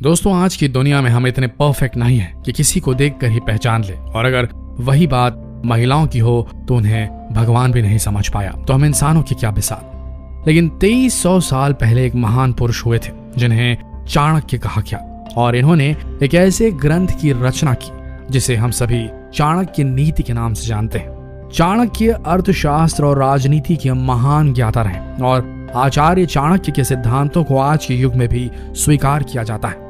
दोस्तों, आज की दुनिया में हम इतने परफेक्ट नहीं हैं कि किसी को देखकर ही पहचान ले, और अगर वही बात महिलाओं की हो तो उन्हें भगवान भी नहीं समझ पाया तो हम इंसानों की क्या मिसाल। लेकिन 2300 साल पहले एक महान पुरुष हुए थे जिन्हें चाणक्य कहा गया, और इन्होंने एक ऐसे ग्रंथ की रचना की जिसे हम सभी चाणक्य नीति के नाम से जानते हैं। चाणक्य अर्थशास्त्र और राजनीति के महान ज्ञाता रहे और आचार्य चाणक्य के सिद्धांतों को आज के युग में भी स्वीकार किया जाता है।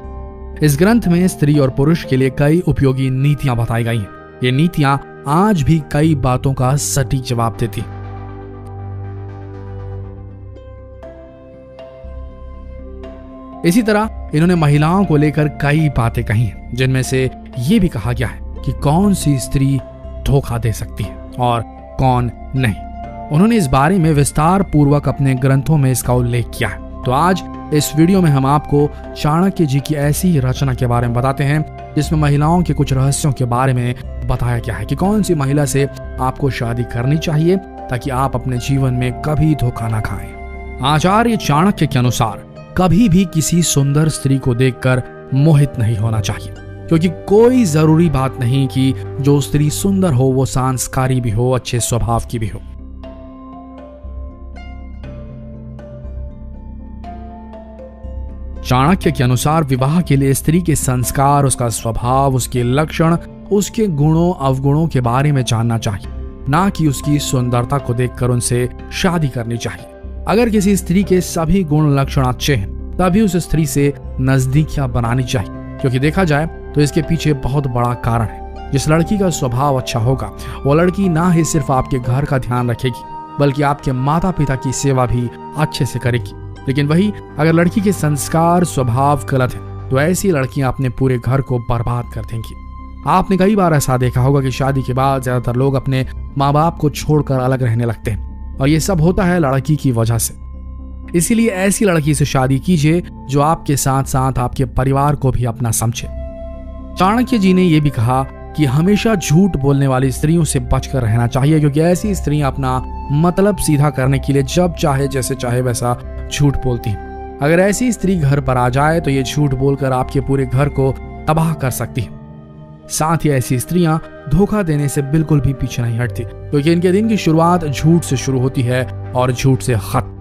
इस ग्रंथ में स्त्री और पुरुष के लिए कई उपयोगी नीतियां बताई गई हैं। ये नीतियां आज भी कई बातों का सटीक जवाब देती हैं। इसी तरह इन्होंने महिलाओं को लेकर कई बातें कही हैं, जिनमें से ये भी कहा गया है कि कौन सी स्त्री धोखा दे सकती है और कौन नहीं। उन्होंने इस बारे में विस्तार पूर्वक अपने ग्रंथों में इसका उल्लेख किया है। तो आज इस वीडियो में हम आपको चाणक्य जी की ऐसी रचना के बारे में बताते हैं जिसमें महिलाओं के कुछ रहस्यों के बारे में बताया गया है कि कौन सी महिला से आपको शादी करनी चाहिए ताकि आप अपने जीवन में कभी धोखा ना खाएं। आचार्य चाणक्य के अनुसार कभी भी किसी सुंदर स्त्री को देखकर मोहित नहीं होना चाहिए, क्योंकि कोई जरूरी बात नहीं कि जो स्त्री सुंदर हो वो संस्कारी भी हो, अच्छे स्वभाव की भी हो। चाणक्य के अनुसार विवाह के लिए स्त्री के संस्कार, उसका स्वभाव, उसके लक्षण, उसके गुणों अवगुणों के बारे में जानना चाहिए, ना कि उसकी सुंदरता को देखकर उनसे शादी करनी चाहिए। अगर किसी स्त्री के सभी गुण लक्षण अच्छे हैं तभी उस स्त्री से नजदीकियां बनानी चाहिए, क्योंकि देखा जाए तो इसके पीछे बहुत बड़ा कारण है। जिस लड़की का स्वभाव अच्छा होगा वो लड़की ना ही सिर्फ आपके घर का ध्यान रखेगी बल्कि आपके माता पिता की सेवा भी अच्छे से करेगी। लेकिन वही अगर लड़की के संस्कार स्वभाव गलत है तो ऐसी लड़कियां अपने पूरे घर को बर्बाद कर देंगी। आपने कई बार ऐसा देखा होगा कि शादी के बाद ज्यादातर लोग अपने माँ बाप को छोड़कर अलग रहने लगते हैं, और ये सब होता है लड़की की वजह से। इसीलिए ऐसी लड़की से शादी कीजिए जो आपके साथ साथ आपके परिवार को भी अपना समझे। चाणक्य जी ने यह भी कहा कि हमेशा झूठ बोलने वाली स्त्रियों से बचकर रहना चाहिए, क्योंकि ऐसी स्त्रियां अपना मतलब सीधा करने के लिए जब चाहे जैसे चाहे वैसा झूठ बोलती हैं। अगर ऐसी स्त्री घर पर आ जाए तो ये झूठ बोलकर आपके पूरे घर को तबाह कर सकती है। साथ ही ऐसी स्त्रियां धोखा देने से बिल्कुल भी पीछे नहीं हटती, क्योंकि इनके दिन की शुरुआत झूठ से शुरू होती है और झूठ से खत्म।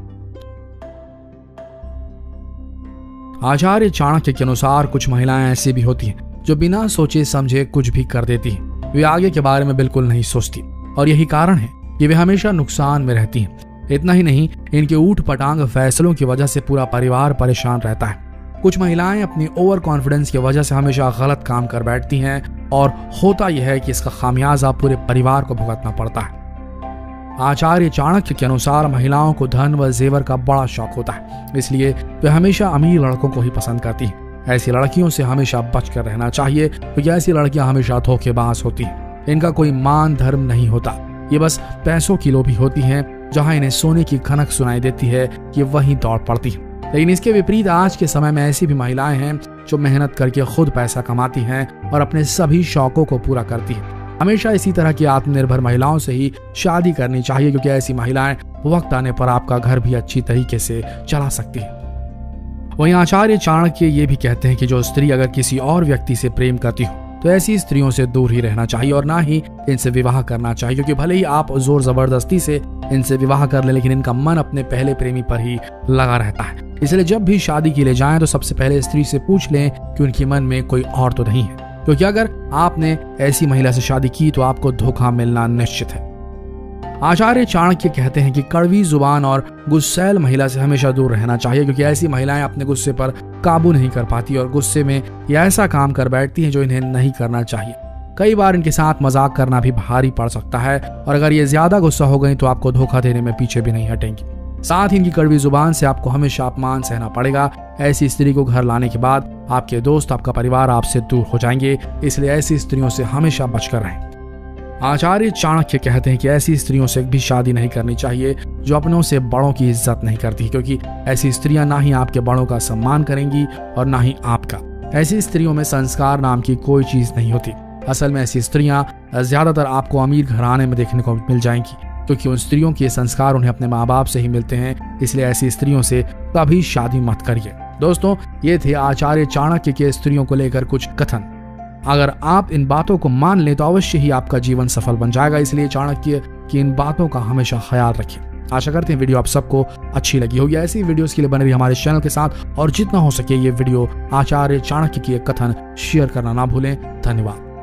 आचार्य चाणक्य के अनुसार कुछ महिलाएं ऐसी भी होती हैं जो बिना सोचे समझे कुछ भी कर देती हैं। वे आगे के बारे में बिल्कुल नहीं सोचती, और यही कारण है कि वे हमेशा नुकसान में रहती हैं। इतना ही नहीं, इनके ऊट पटांग फैसलों की वजह से पूरा परिवार परेशान रहता है। कुछ महिलाएं अपनी ओवर कॉन्फिडेंस की वजह से हमेशा गलत काम कर बैठती हैं, और होता यह है कि इसका खामियाजा पूरे परिवार को भुगतना पड़ता है। आचार्य चाणक्य के अनुसार महिलाओं को धन व जेवर का बड़ा शौक होता है, इसलिए वे हमेशा अमीर लड़कों को ही पसंद करती हैं। ऐसी लड़कियों से हमेशा बचकर रहना चाहिए, क्योंकि ऐसी लड़कियां हमेशा धोखेबाज होती हैं। इनका कोई मान धर्म नहीं होता, ये बस पैसों की लोभी होती हैं। जहां इन्हें सोने की खनक सुनाई देती है ये वहीं दौड़ पड़ती है। लेकिन इसके विपरीत आज के समय में ऐसी भी महिलाएं हैं जो मेहनत करके खुद पैसा कमाती हैं और अपने सभी शौकों को पूरा करती हैं। हमेशा इसी तरह की आत्मनिर्भर महिलाओं से ही शादी करनी चाहिए, क्योंकि ऐसी महिलाएं वक्त आने पर आपका घर भी अच्छी तरीके से चला सकती है। वहीं आचार्य चाणक्य ये भी कहते हैं कि जो स्त्री अगर किसी और व्यक्ति से प्रेम करती हो तो ऐसी स्त्रियों से दूर ही रहना चाहिए और ना ही इनसे विवाह करना चाहिए, क्योंकि भले ही आप जोर जबरदस्ती से इनसे विवाह कर ले लेकिन इनका मन अपने पहले प्रेमी पर ही लगा रहता है। इसलिए जब भी शादी के लिए जाएं तो सबसे पहले स्त्री से पूछ लें कि उनके मन में कोई और तो नहीं है, क्योंकि अगर आपने ऐसी महिला से शादी की तो आपको धोखा मिलना निश्चित है। आचार्य चाणक्य कहते हैं कि कड़वी जुबान और गुस्सैल महिला से हमेशा दूर रहना चाहिए, क्योंकि ऐसी महिलाएं अपने गुस्से पर काबू नहीं कर पाती और गुस्से में ये ऐसा काम कर बैठती हैं जो इन्हें नहीं करना चाहिए। कई बार इनके साथ मजाक करना भी भारी पड़ सकता है, और अगर ये ज्यादा गुस्सा हो गई तो आपको धोखा देने में पीछे भी नहीं हटेंगी। साथ ही इनकी कड़वी जुबान से आपको हमेशा अपमान सहना पड़ेगा। ऐसी स्त्री को घर लाने के बाद आपके दोस्त, आपका परिवार आपसे दूर हो जाएंगे, इसलिए ऐसी स्त्रियों से हमेशा बचकर रहें। आचार्य चाणक्य कहते हैं कि ऐसी स्त्रियों से भी शादी नहीं करनी चाहिए जो अपनों से बड़ों की इज्जत नहीं करती, क्योंकि ऐसी स्त्रियां ना ही आपके बड़ों का सम्मान करेंगी और ना ही आपका। ऐसी स्त्रियों में संस्कार नाम की कोई चीज नहीं होती। असल में ऐसी स्त्रियां ज्यादातर आपको अमीर घराने में देखने को मिल जाएंगी, क्योंकि उन स्त्रियों के संस्कार उन्हें अपने माँ बाप से ही मिलते हैं। इसलिए ऐसी स्त्रियों से कभी शादी मत करिए। दोस्तों, ये थे आचार्य चाणक्य के स्त्रियों को लेकर कुछ कथन। अगर आप इन बातों को मान लें तो अवश्य ही आपका जीवन सफल बन जाएगा। इसलिए चाणक्य की इन बातों का हमेशा ख्याल रखें। आशा करते हैं वीडियो आप सबको अच्छी लगी होगी। ऐसी वीडियोस के लिए बने रहिए हमारे चैनल के साथ और जितना हो सके ये वीडियो आचार्य चाणक्य की एक कथन शेयर करना ना भूलें। धन्यवाद।